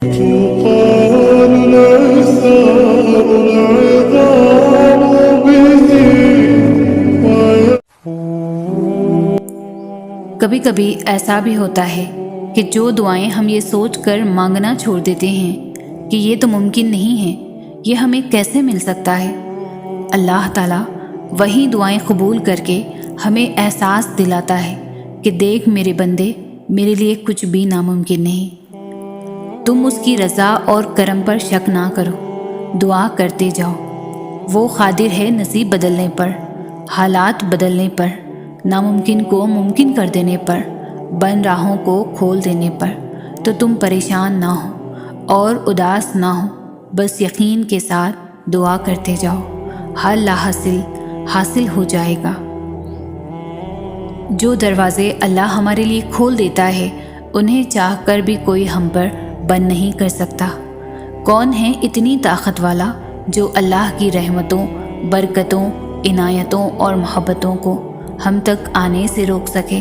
طوفان ليس العذاب به. کبھی کبھی ایسا بھی ہوتا ہے کہ جو دعائیں ہم یہ سوچ کر مانگنا چھوڑ دیتے ہیں کہ یہ تو ممکن نہیں ہے، یہ ہمیں کیسے مل سکتا ہے، اللہ تعالیٰ وہی دعائیں قبول کر کے ہمیں احساس دلاتا ہے کہ دیکھ میرے بندے، میرے لیے کچھ بھی ناممکن نہیں۔ تم اس کی رضا اور کرم پر شک نہ کرو، دعا کرتے جاؤ۔ وہ قادر ہے نصیب بدلنے پر، حالات بدلنے پر، ناممکن کو ممکن کر دینے پر، بند راہوں کو کھول دینے پر۔ تو تم پریشان نہ ہو اور اداس نہ ہو، بس یقین کے ساتھ دعا کرتے جاؤ، حل حاصل ہو جائے گا۔ جو دروازے اللہ ہمارے لیے کھول دیتا ہے انہیں چاہ کر بھی کوئی ہم پر بند نہیں کر سکتا۔ کون ہے اتنی طاقت والا جو اللہ کی رحمتوں، برکتوں، عنایتوں اور محبتوں کو ہم تک آنے سے روک سکے؟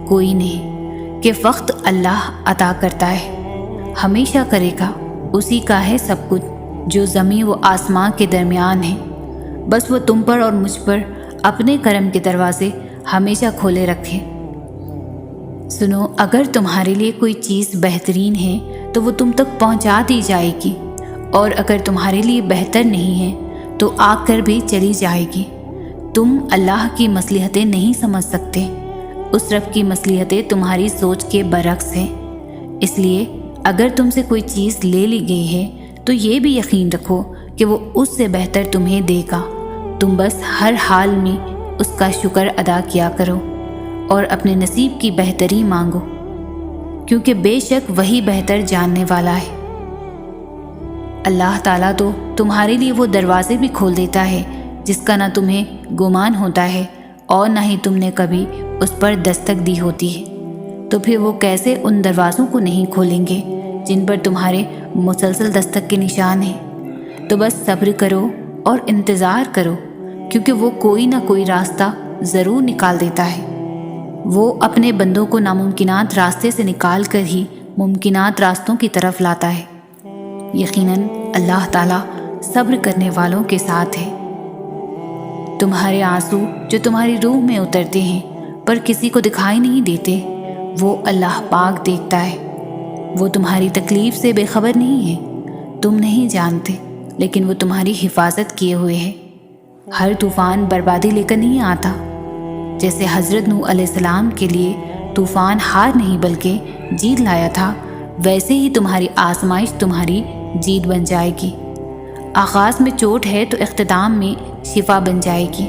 کوئی نہیں۔ کہ وقت اللہ عطا کرتا ہے، ہمیشہ کرے گا، اسی کا ہے سب کچھ، جو زمین و آسمان کے درمیان ہے۔ بس وہ تم پر اور مجھ پر اپنے کرم کے دروازے ہمیشہ کھولے رکھے۔ سنو، اگر تمہارے لیے کوئی چیز بہترین ہے تو وہ تم تک پہنچا دی جائے گی، اور اگر تمہارے لیے بہتر نہیں ہے تو آ کر بھی چلی جائے گی۔ تم اللہ کی مصلحتیں نہیں سمجھ سکتے، اس رب کی مصلحتیں تمہاری سوچ کے برعکس ہیں۔ اس لیے اگر تم سے کوئی چیز لے لی گئی ہے تو یہ بھی یقین رکھو کہ وہ اس سے بہتر تمہیں دے گا۔ تم بس ہر حال میں اس کا شکر ادا کیا کرو اور اپنے نصیب کی بہتری مانگو، کیونکہ بے شک وہی بہتر جاننے والا ہے۔ اللہ تعالیٰ تو تمہارے لیے وہ دروازے بھی کھول دیتا ہے جس کا نہ تمہیں گمان ہوتا ہے اور نہ ہی تم نے کبھی اس پر دستک دی ہوتی ہے۔ تو پھر وہ کیسے ان دروازوں کو نہیں کھولیں گے جن پر تمہارے مسلسل دستک کے نشان ہیں؟ تو بس صبر کرو اور انتظار کرو، کیونکہ وہ کوئی نہ کوئی راستہ ضرور نکال دیتا ہے۔ وہ اپنے بندوں کو ناممکنات راستے سے نکال کر ہی ممکنات راستوں کی طرف لاتا ہے۔ یقیناً اللہ تعالیٰ صبر کرنے والوں کے ساتھ ہے۔ تمہارے آنسو جو تمہاری روح میں اترتے ہیں پر کسی کو دکھائی نہیں دیتے، وہ اللہ پاک دیکھتا ہے۔ وہ تمہاری تکلیف سے بے خبر نہیں ہے، تم نہیں جانتے، لیکن وہ تمہاری حفاظت کیے ہوئے ہے۔ ہر طوفان بربادی لے کر نہیں آتا۔ جیسے حضرت نوح علیہ السلام کے لیے طوفان ہار نہیں بلکہ جیت لایا تھا، ویسے ہی تمہاری آزمائش تمہاری جیت بن جائے گی۔ آغاز میں چوٹ ہے تو اختتام میں شفا بن جائے گی۔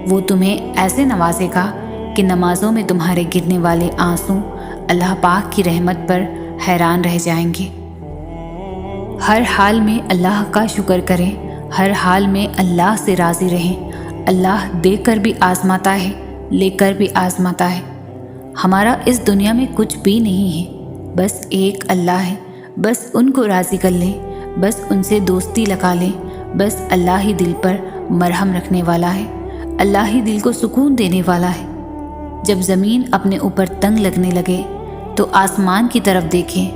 وہ تمہیں ایسے نوازے گا کہ نمازوں میں تمہارے گرنے والے آنسو اللہ پاک کی رحمت پر حیران رہ جائیں گے۔ ہر حال میں اللہ کا شکر کریں، ہر حال میں اللہ سے راضی رہیں۔ اللہ دے کر بھی آزماتا ہے، لے کر بھی آزماتا ہے۔ ہمارا اس دنیا میں کچھ بھی نہیں ہے، بس ایک اللہ ہے۔ بس ان کو راضی کر لیں، بس ان سے دوستی لگا لیں۔ بس اللہ ہی دل پر مرہم رکھنے والا ہے، اللہ ہی دل کو سکون دینے والا ہے۔ جب زمین اپنے اوپر تنگ لگنے لگے تو آسمان کی طرف دیکھیں،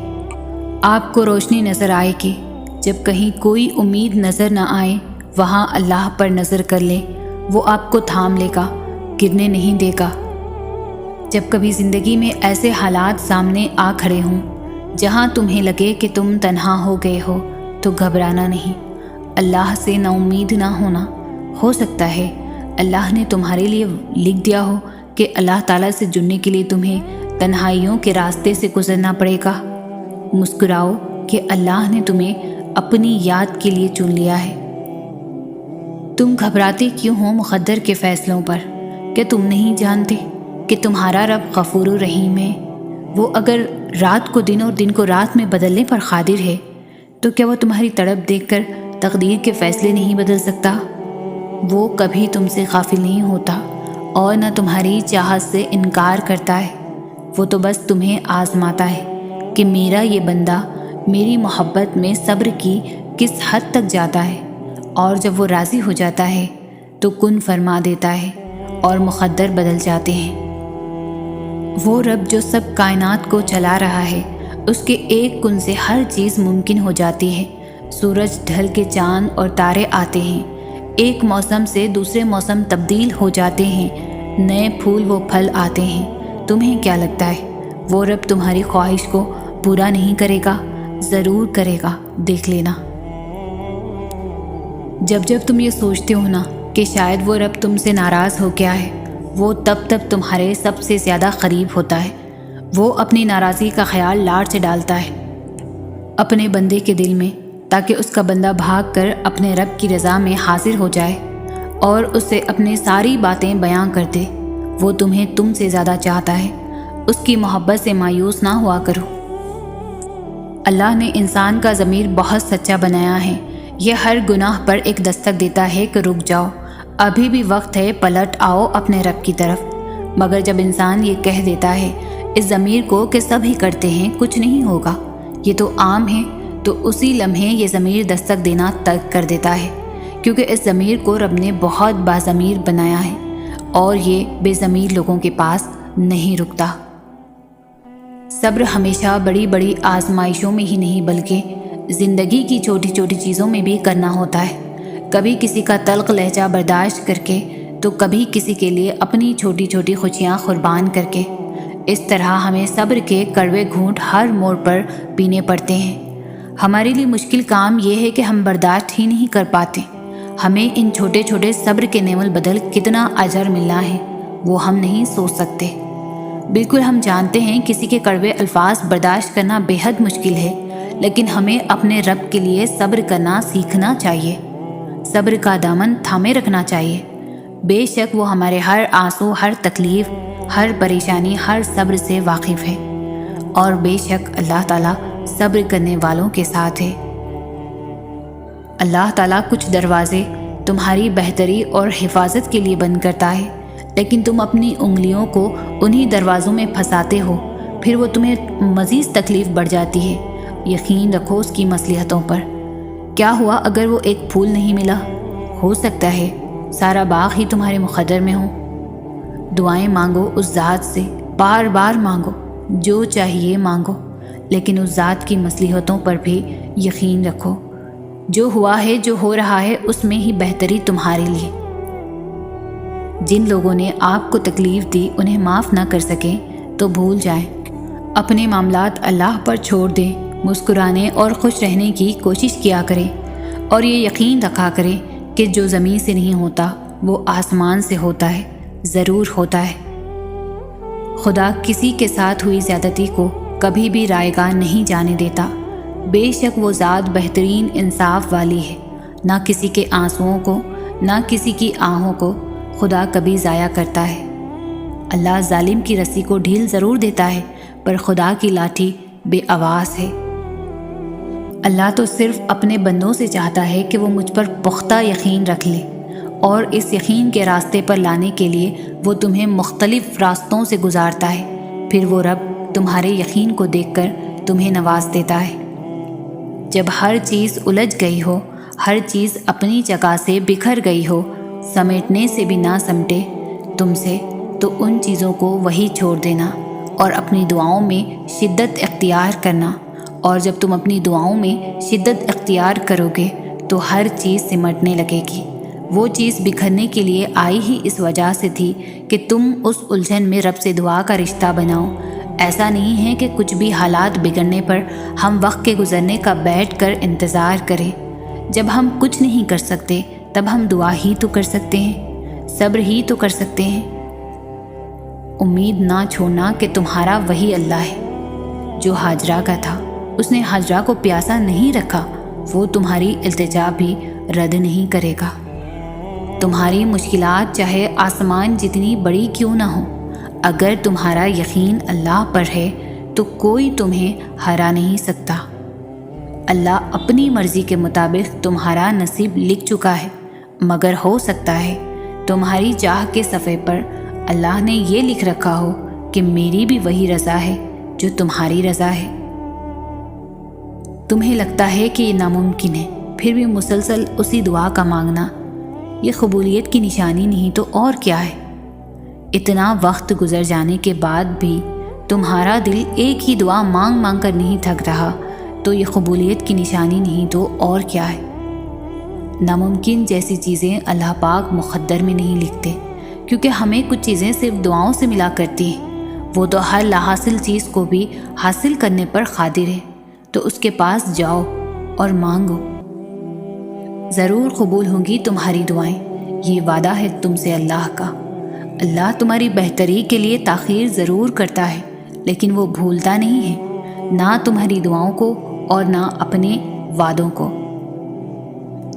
آپ کو روشنی نظر آئے گی۔ جب کہیں کوئی امید نظر نہ آئے، وہاں اللہ پر نظر کر لیں، وہ آپ کو تھام لے گا، گرنے نہیں دے گا۔ جب کبھی زندگی میں ایسے حالات سامنے آ کھڑے ہوں جہاں تمہیں لگے کہ تم تنہا ہو گئے ہو، تو گھبرانا نہیں، اللہ سے نا امید نہ ہونا۔ ہو سکتا ہے اللہ نے تمہارے لیے لکھ دیا ہو کہ اللہ تعالیٰ سے جڑنے کے لیے تمہیں تنہائیوں کے راستے سے گزرنا پڑے گا۔ مسکراؤ کہ اللہ نے تمہیں اپنی یاد کے لیے چن لیا ہے۔ تم گھبراتے کیوں ہو مقدر کے فیصلوں پر؟ کہ تم نہیں جانتے کہ تمہارا رب غفور و رحیم ہے؟ وہ اگر رات کو دن اور دن کو رات میں بدلنے پر قادر ہے تو کیا وہ تمہاری تڑپ دیکھ کر تقدیر کے فیصلے نہیں بدل سکتا؟ وہ کبھی تم سے غافل نہیں ہوتا اور نہ تمہاری چاہت سے انکار کرتا ہے۔ وہ تو بس تمہیں آزماتا ہے کہ میرا یہ بندہ میری محبت میں صبر کی کس حد تک جاتا ہے، اور جب وہ راضی ہو جاتا ہے تو کن فرما دیتا ہے اور مقدر بدل جاتے ہیں۔ وہ رب جو سب کائنات کو چلا رہا ہے اس کے ایک کن سے ہر چیز ممکن ہو جاتی ہے۔ سورج ڈھل کے چاند اور تارے آتے ہیں، ایک موسم سے دوسرے موسم تبدیل ہو جاتے ہیں، نئے پھول و پھل آتے ہیں۔ تمہیں کیا لگتا ہے وہ رب تمہاری خواہش کو پورا نہیں کرے گا؟ ضرور کرے گا، دیکھ لینا۔ جب تم یہ سوچتے ہو نا کہ شاید وہ رب تم سے ناراض ہو گیا ہے، وہ تب تمہارے سب سے زیادہ قریب ہوتا ہے۔ وہ اپنی ناراضی کا خیال لاڑ سے ڈالتا ہے اپنے بندے کے دل میں، تاکہ اس کا بندہ بھاگ کر اپنے رب کی رضا میں حاضر ہو جائے اور اس سے اپنی ساری باتیں بیان کر دے۔ وہ تمہیں تم سے زیادہ چاہتا ہے، اس کی محبت سے مایوس نہ ہوا کرو۔ اللہ نے انسان کا ضمیر بہت سچا بنایا ہے، یہ ہر گناہ پر ایک دستک دیتا ہے کہ رک جاؤ، ابھی بھی وقت ہے، پلٹ آؤ اپنے رب کی طرف۔ مگر جب انسان یہ کہہ دیتا ہے اس ضمیر کو کہ سب ہی کرتے ہیں، کچھ نہیں ہوگا، یہ تو عام ہے، تو اسی لمحے یہ ضمیر دستک دینا ترک کر دیتا ہے، کیونکہ اس ضمیر کو رب نے بہت باضمیر بنایا ہے اور یہ بے ضمیر لوگوں کے پاس نہیں رکتا۔ صبر ہمیشہ بڑی بڑی آزمائشوں میں ہی نہیں بلکہ زندگی کی چھوٹی چھوٹی چیزوں میں بھی کرنا ہوتا ہے، کبھی کسی کا تلخ لہجہ برداشت کر کے، تو کبھی کسی کے لیے اپنی چھوٹی چھوٹی خوشیاں قربان کر کے۔ اس طرح ہمیں صبر کے کڑوے گھونٹ ہر موڑ پر پینے پڑتے ہیں۔ ہمارے لیے مشکل کام یہ ہے کہ ہم برداشت ہی نہیں کر پاتے۔ ہمیں ان چھوٹے چھوٹے صبر کے نعمت بدل کتنا اجر ملنا ہے وہ ہم نہیں سوچ سکتے۔ بالکل ہم جانتے ہیں کسی کے کڑوے الفاظ برداشت کرنا بے حد مشکل ہے، لیکن ہمیں اپنے رب کے لیے صبر کرنا سیکھنا چاہیے، صبر کا دامن تھامے رکھنا چاہیے۔ بے شک وہ ہمارے ہر آنسو، ہر تکلیف، ہر پریشانی، ہر صبر سے واقف ہے، اور بے شک اللہ تعالیٰ صبر کرنے والوں کے ساتھ ہے۔ اللہ تعالیٰ کچھ دروازے تمہاری بہتری اور حفاظت کے لیے بند کرتا ہے، لیکن تم اپنی انگلیوں کو انہی دروازوں میں پھنساتے ہو، پھر وہ تمہیں مزید تکلیف بڑھ جاتی ہے۔ یقین رکھو اس کی مصلحتوں پر۔ کیا ہوا اگر وہ ایک پھول نہیں ملا؟ ہو سکتا ہے سارا باغ ہی تمہارے مقدر میں ہو۔ دعائیں مانگو اس ذات سے، بار بار مانگو، جو چاہیے مانگو، لیکن اس ذات کی مصلحتوں پر بھی یقین رکھو۔ جو ہوا ہے، جو ہو رہا ہے، اس میں ہی بہتری تمہارے لیے۔ جن لوگوں نے آپ کو تکلیف دی انہیں معاف نہ کر سکیں تو بھول جائیں، اپنے معاملات اللہ پر چھوڑ دیں، مسکرانے اور خوش رہنے کی کوشش کیا کریں، اور یہ یقین رکھا کریں کہ جو زمین سے نہیں ہوتا وہ آسمان سے ہوتا ہے، ضرور ہوتا ہے۔ خدا کسی کے ساتھ ہوئی زیادتی کو کبھی بھی رائیگاں نہیں جانے دیتا۔ بے شک وہ ذات بہترین انصاف والی ہے، نہ کسی کے آنسوؤں کو، نہ کسی کی آہوں کو خدا کبھی ضائع کرتا ہے۔ اللہ ظالم کی رسی کو ڈھیل ضرور دیتا ہے، پر خدا کی لاٹھی بے آواز ہے۔ اللہ تو صرف اپنے بندوں سے چاہتا ہے کہ وہ مجھ پر پختہ یقین رکھ لے، اور اس یقین کے راستے پر لانے کے لیے وہ تمہیں مختلف راستوں سے گزارتا ہے، پھر وہ رب تمہارے یقین کو دیکھ کر تمہیں نواز دیتا ہے۔ جب ہر چیز الجھ گئی ہو، ہر چیز اپنی جگہ سے بکھر گئی ہو، سمیٹنے سے بھی نہ سمٹے تم سے، تو ان چیزوں کو وہی چھوڑ دینا اور اپنی دعاؤں میں شدت اختیار کرنا۔ اور جب تم اپنی دعاؤں میں شدت اختیار کرو گے تو ہر چیز سمٹنے لگے گی۔ وہ چیز بکھرنے کے لیے آئی ہی اس وجہ سے تھی کہ تم اس الجھن میں رب سے دعا کا رشتہ بناؤ۔ ایسا نہیں ہے کہ کچھ بھی حالات بگڑنے پر ہم وقت کے گزرنے کا بیٹھ کر انتظار کریں۔ جب ہم کچھ نہیں کر سکتے تب ہم دعا ہی تو کر سکتے ہیں، صبر ہی تو کر سکتے ہیں۔ امید نہ چھوڑنا کہ تمہارا وہی اللہ ہے جو ہاجرہ کا تھا، اس نے ہاجرہ کو پیاسا نہیں رکھا، وہ تمہاری التجا بھی رد نہیں کرے گا۔ تمہاری مشکلات چاہے آسمان جتنی بڑی کیوں نہ ہو، اگر تمہارا یقین اللہ پر ہے تو کوئی تمہیں ہرا نہیں سکتا۔ اللہ اپنی مرضی کے مطابق تمہارا نصیب لکھ چکا ہے، مگر ہو سکتا ہے تمہاری چاہ کے صفحے پر اللہ نے یہ لکھ رکھا ہو کہ میری بھی وہی رضا ہے جو تمہاری رضا ہے۔ تمہیں لگتا ہے کہ یہ ناممکن ہے، پھر بھی مسلسل اسی دعا کا مانگنا یہ قبولیت کی نشانی نہیں تو اور کیا ہے؟ اتنا وقت گزر جانے کے بعد بھی تمہارا دل ایک ہی دعا مانگ مانگ کر نہیں تھک رہا تو یہ قبولیت کی نشانی نہیں تو اور کیا ہے؟ ناممکن جیسی چیزیں اللہ پاک مقدر میں نہیں لکھتے، کیونکہ ہمیں کچھ چیزیں صرف دعاؤں سے ملا کرتی ہیں۔ وہ تو ہر لاحاصل چیز کو بھی حاصل کرنے پر قادر ہے، تو اس کے پاس جاؤ اور مانگو، ضرور قبول ہوں گی تمہاری دعائیں۔ یہ وعدہ ہے تم سے اللہ کا۔ اللہ تمہاری بہتری کے لیے تاخیر ضرور کرتا ہے، لیکن وہ بھولتا نہیں ہے، نہ تمہاری دعاؤں کو اور نہ اپنے وعدوں کو۔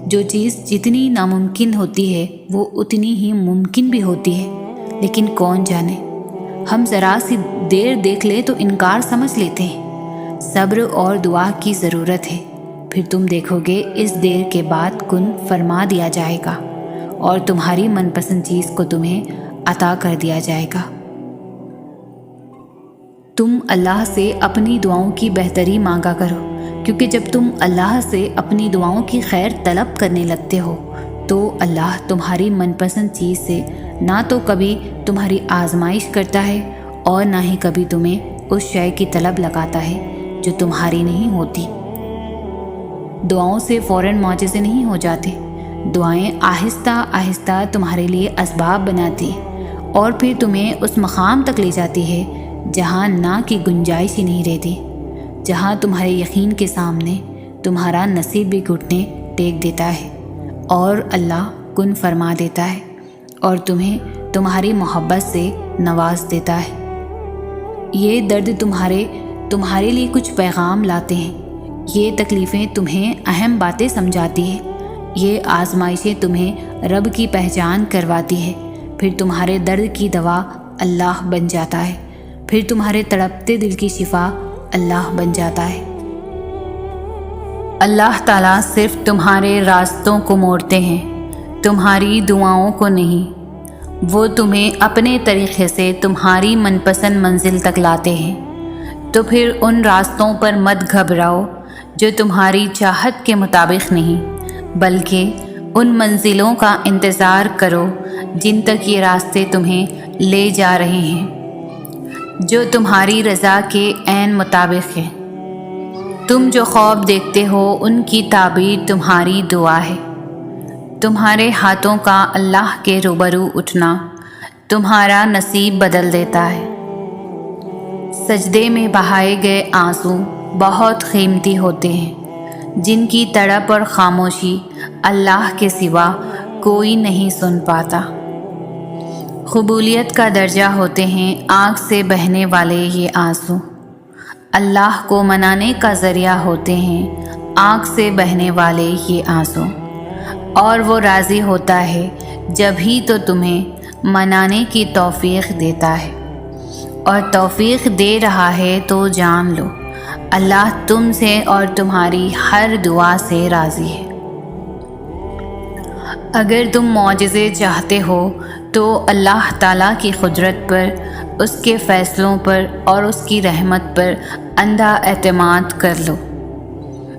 جو چیز جتنی ناممکن ہوتی ہے وہ اتنی ہی ممکن بھی ہوتی ہے، لیکن کون جانے، ہم ذرا سی دیر دیکھ لیں تو انکار سمجھ لیتے ہیں۔ صبر اور دعا کی ضرورت ہے، پھر تم دیکھو گے اس دیر کے بعد کن فرما دیا جائے گا اور تمہاری من پسند چیز کو تمہیں عطا کر دیا جائے گا۔ تم اللہ سے اپنی دعاؤں کی بہتری مانگا کرو، کیونکہ جب تم اللہ سے اپنی دعاؤں کی خیر طلب کرنے لگتے ہو تو اللہ تمہاری من پسند چیز سے نہ تو کبھی تمہاری آزمائش کرتا ہے اور نہ ہی کبھی تمہیں اس شے کی طلب لگاتا ہے جو تمہاری نہیں ہوتی۔ دعاؤں سے فوراً معجزے نہیں ہو جاتے، دعائیں آہستہ آہستہ تمہارے لیے اسباب بناتی ہیں اور پھر تمہیں اس مقام تک لے جاتی ہے جہاں نہ کی گنجائش ہی نہیں رہتی، جہاں تمہارے یقین کے سامنے تمہارا نصیب بھی گھٹنے ٹیک دیتا ہے اور اللہ کن فرما دیتا ہے اور تمہیں تمہاری محبت سے نواز دیتا ہے۔ یہ درد تمہارے لیے کچھ پیغام لاتے ہیں، یہ تکلیفیں تمہیں اہم باتیں سمجھاتی ہیں، یہ آزمائشیں تمہیں رب کی پہچان کرواتی ہے، پھر تمہارے درد کی دوا اللہ بن جاتا ہے، پھر تمہارے تڑپتے دل کی شفا اللہ بن جاتا ہے۔ اللہ تعالیٰ صرف تمہارے راستوں کو موڑتے ہیں، تمہاری دعاؤں کو نہیں۔ وہ تمہیں اپنے طریقے سے تمہاری من پسند منزل تک لاتے ہیں، تو پھر ان راستوں پر مت گھبراؤ جو تمہاری چاہت کے مطابق نہیں، بلکہ ان منزلوں کا انتظار کرو جن تک یہ راستے تمہیں لے جا رہے ہیں، جو تمہاری رضا کے عین مطابق ہے۔ تم جو خواب دیکھتے ہو ان کی تعبیر تمہاری دعا ہے۔ تمہارے ہاتھوں کا اللہ کے روبرو اٹھنا تمہارا نصیب بدل دیتا ہے۔ سجدے میں بہائے گئے آنسو بہت قیمتی ہوتے ہیں، جن کی تڑپ اور خاموشی اللہ کے سوا کوئی نہیں سن پاتا۔ قبولیت کا درجہ ہوتے ہیں آنکھ سے بہنے والے یہ آنسو، اللہ کو منانے کا ذریعہ ہوتے ہیں آنکھ سے بہنے والے یہ آنسو، اور وہ راضی ہوتا ہے جب ہی تو تمہیں منانے کی توفیق دیتا ہے، اور توفیق دے رہا ہے تو جان لو اللہ تم سے اور تمہاری ہر دعا سے راضی ہے۔ اگر تم معجزے چاہتے ہو تو اللہ تعالیٰ کی قدرت پر، اس کے فیصلوں پر اور اس کی رحمت پر اندھا اعتماد کر لو۔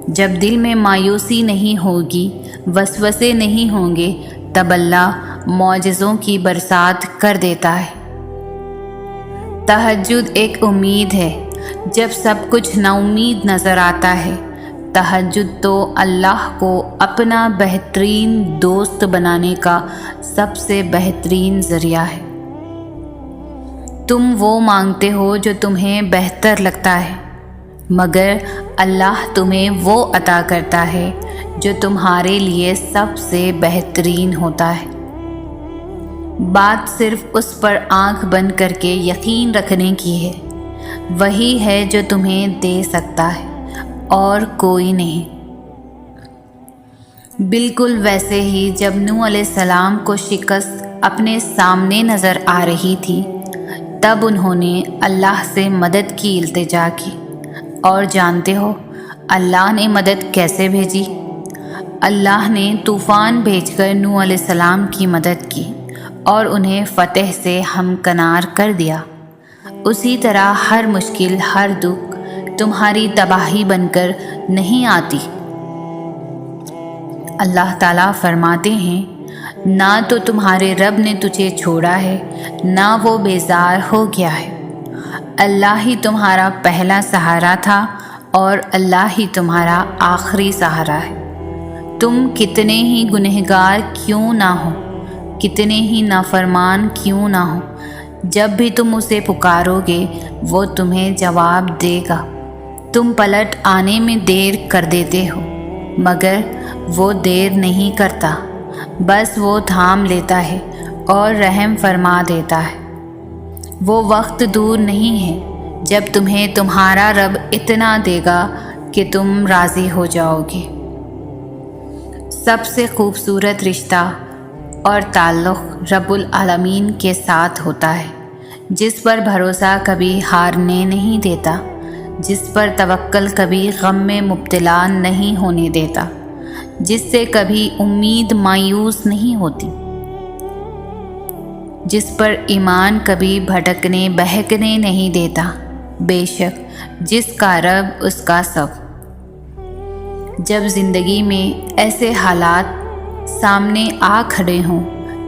جب دل میں مایوسی نہیں ہوگی، وسوسے نہیں ہوں گے، تب اللہ معجزوں کی برسات کر دیتا ہے۔ تہجد ایک امید ہے جب سب کچھ ناامید نظر آتا ہے۔ تہجد تو اللہ کو اپنا بہترین دوست بنانے کا سب سے بہترین ذریعہ ہے۔ تم وہ مانگتے ہو جو تمہیں بہتر لگتا ہے، مگر اللہ تمہیں وہ عطا کرتا ہے جو تمہارے لیے سب سے بہترین ہوتا ہے۔ بات صرف اس پر آنکھ بند کر کے یقین رکھنے کی ہے، وہی ہے جو تمہیں دے سکتا ہے اور کوئی نہیں۔ بالکل ویسے ہی جب نوح علیہ السلام کو شکست اپنے سامنے نظر آ رہی تھی، تب انہوں نے اللہ سے مدد کی التجا کی، اور جانتے ہو اللہ نے مدد کیسے بھیجی؟ اللہ نے طوفان بھیج کر نوح علیہ السلام کی مدد کی اور انہیں فتح سے ہمکنار کر دیا۔ اسی طرح ہر مشکل، ہر دکھ تمہاری تباہی بن کر نہیں آتی۔ اللہ تعالیٰ فرماتے ہیں، نہ تو تمہارے رب نے تجھے چھوڑا ہے، نہ وہ بیزار ہو گیا ہے۔ اللہ ہی تمہارا پہلا سہارا تھا اور اللہ ہی تمہارا آخری سہارا ہے۔ تم کتنے ہی گنہگار کیوں نہ ہو، کتنے ہی نافرمان کیوں نہ ہو، جب بھی تم اسے پکارو گے وہ تمہیں جواب دے گا۔ تم پلٹ آنے میں دیر کر دیتے ہو مگر وہ دیر نہیں کرتا، بس وہ تھام لیتا ہے اور رحم فرما دیتا ہے۔ وہ وقت دور نہیں ہے جب تمہیں تمہارا رب اتنا دے گا کہ تم راضی ہو جاؤ گے۔ سب سے خوبصورت رشتہ اور تعلق رب العالمین کے ساتھ ہوتا ہے، جس پر بھروسہ کبھی ہارنے نہیں دیتا، جس پر توکل کبھی غم میں مبتلا نہیں ہونے دیتا، جس سے کبھی امید مایوس نہیں ہوتی، جس پر ایمان کبھی بھٹکنے بہکنے نہیں دیتا، بے شک جس کا رب اس کا سب۔ جب زندگی میں ایسے حالات سامنے آ کھڑے ہوں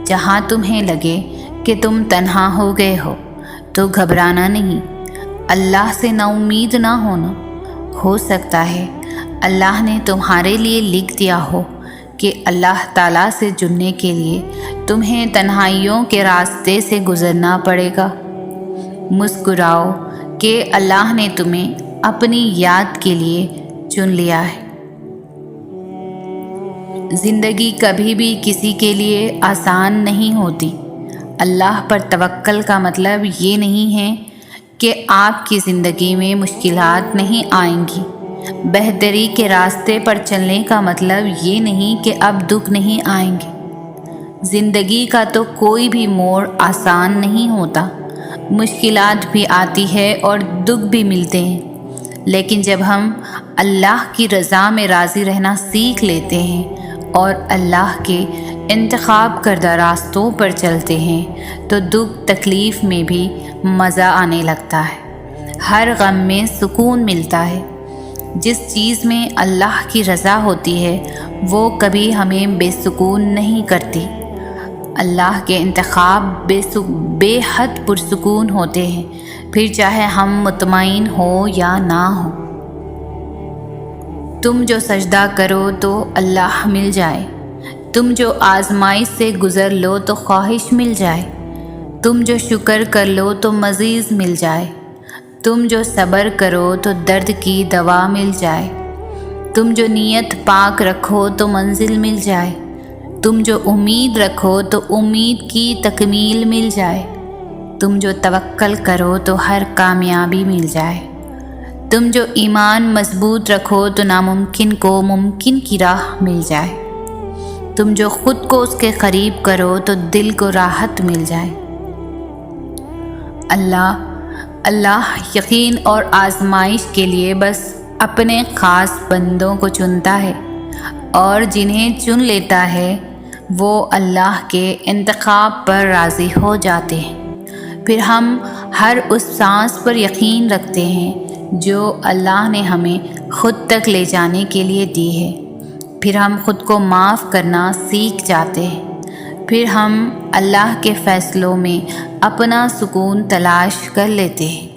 جہاں تمہیں لگے کہ تم تنہا ہو گئے ہو تو گھبرانا نہیں، اللہ سے نا امید نہ ہونا۔ ہو سکتا ہے اللہ نے تمہارے لیے لکھ دیا ہو کہ اللہ تعالیٰ سے جڑنے کے لیے تمہیں تنہائیوں کے راستے سے گزرنا پڑے گا۔ مسکراؤ کہ اللہ نے تمہیں اپنی یاد کے لیے چن لیا ہے۔ زندگی کبھی بھی کسی کے لیے آسان نہیں ہوتی۔ اللہ پر توکل کا مطلب یہ نہیں ہے کہ آپ کی زندگی میں مشکلات نہیں آئیں گی۔ بہتری کے راستے پر چلنے کا مطلب یہ نہیں کہ اب دکھ نہیں آئیں گے۔ زندگی کا تو کوئی بھی موڑ آسان نہیں ہوتا، مشکلات بھی آتی ہے اور دکھ بھی ملتے ہیں، لیکن جب ہم اللہ کی رضا میں راضی رہنا سیکھ لیتے ہیں اور اللہ کے انتخاب کردہ راستوں پر چلتے ہیں تو دکھ تکلیف میں بھی مزہ آنے لگتا ہے، ہر غم میں سکون ملتا ہے۔ جس چیز میں اللہ کی رضا ہوتی ہے وہ کبھی ہمیں بے سکون نہیں کرتی۔ اللہ کے انتخاب بے حد پرسکون ہوتے ہیں، پھر چاہے ہم مطمئن ہو یا نہ ہو۔ تم جو سجدہ کرو تو اللہ مل جائے، تم جو آزمائش سے گزر لو تو خواہش مل جائے، تم جو شکر کر لو تو مزید مل جائے، تم جو صبر کرو تو درد کی دوا مل جائے، تم جو نیت پاک رکھو تو منزل مل جائے، تم جو امید رکھو تو امید کی تکمیل مل جائے، تم جو توکل کرو تو ہر کامیابی مل جائے، تم جو ایمان مضبوط رکھو تو ناممکن کو ممکن کی راہ مل جائے، تم جو خود کو اس کے قریب کرو تو دل کو راحت مل جائے۔ اللہ یقین اور آزمائش کے لیے بس اپنے خاص بندوں کو چنتا ہے، اور جنہیں چن لیتا ہے وہ اللہ کے انتخاب پر راضی ہو جاتے ہیں۔ پھر ہم ہر اس سانس پر یقین رکھتے ہیں جو اللہ نے ہمیں خود تک لے جانے کے لیے دی ہے۔ پھر ہم خود کو معاف کرنا سیکھ جاتے ہیں۔ پھر ہم اللہ کے فیصلوں میں اپنا سکون تلاش کر لیتے ہیں۔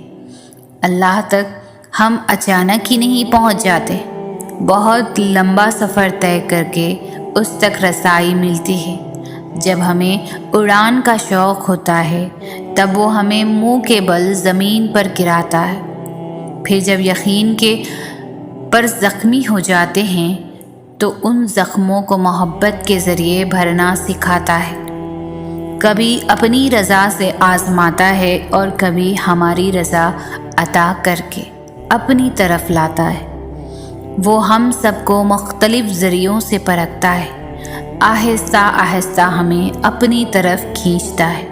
اللہ تک ہم اچانک ہی نہیں پہنچ جاتے، بہت لمبا سفر طے کر کے اس تک رسائی ملتی ہے۔ جب ہمیں اڑان کا شوق ہوتا ہے تب وہ ہمیں منہ کے بل زمین پر گراتا ہے، پھر جب یقین کے پر زخمی ہو جاتے ہیں تو ان زخموں کو محبت کے ذریعے بھرنا سکھاتا ہے۔ کبھی اپنی رضا سے آزماتا ہے اور کبھی ہماری رضا عطا کر کے اپنی طرف لاتا ہے۔ وہ ہم سب کو مختلف ذریعوں سے پرکھتا ہے، آہستہ آہستہ ہمیں اپنی طرف کھینچتا ہے،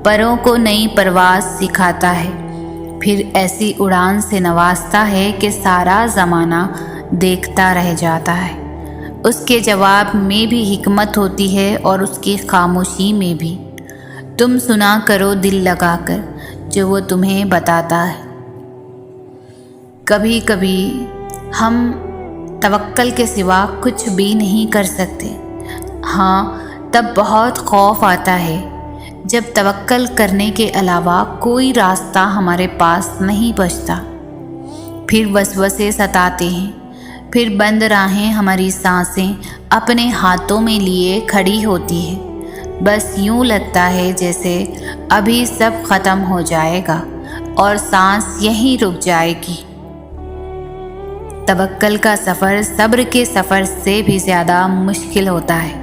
پروں کو نئی پرواز سکھاتا ہے، پھر ایسی اڑان سے نوازتا ہے کہ سارا زمانہ دیکھتا رہ جاتا ہے۔ اس کے جواب میں بھی حکمت ہوتی ہے اور اس کی خاموشی میں بھی۔ تم سنا کرو دل لگا کر جو وہ تمہیں بتاتا ہے۔ کبھی کبھی ہم توکل کے سوا کچھ بھی نہیں کر سکتے، ہاں تب بہت خوف آتا ہے جب توکل کرنے کے علاوہ کوئی راستہ ہمارے پاس نہیں بچتا، پھر وسوسے ستاتے ہیں، پھر بند راہیں ہماری سانسیں اپنے ہاتھوں میں لیے کھڑی ہوتی ہے، بس یوں لگتا ہے جیسے ابھی سب ختم ہو جائے گا اور سانس یہیں رک جائے گی۔ توکل کا سفر صبر کے سفر سے بھی زیادہ مشکل ہوتا ہے،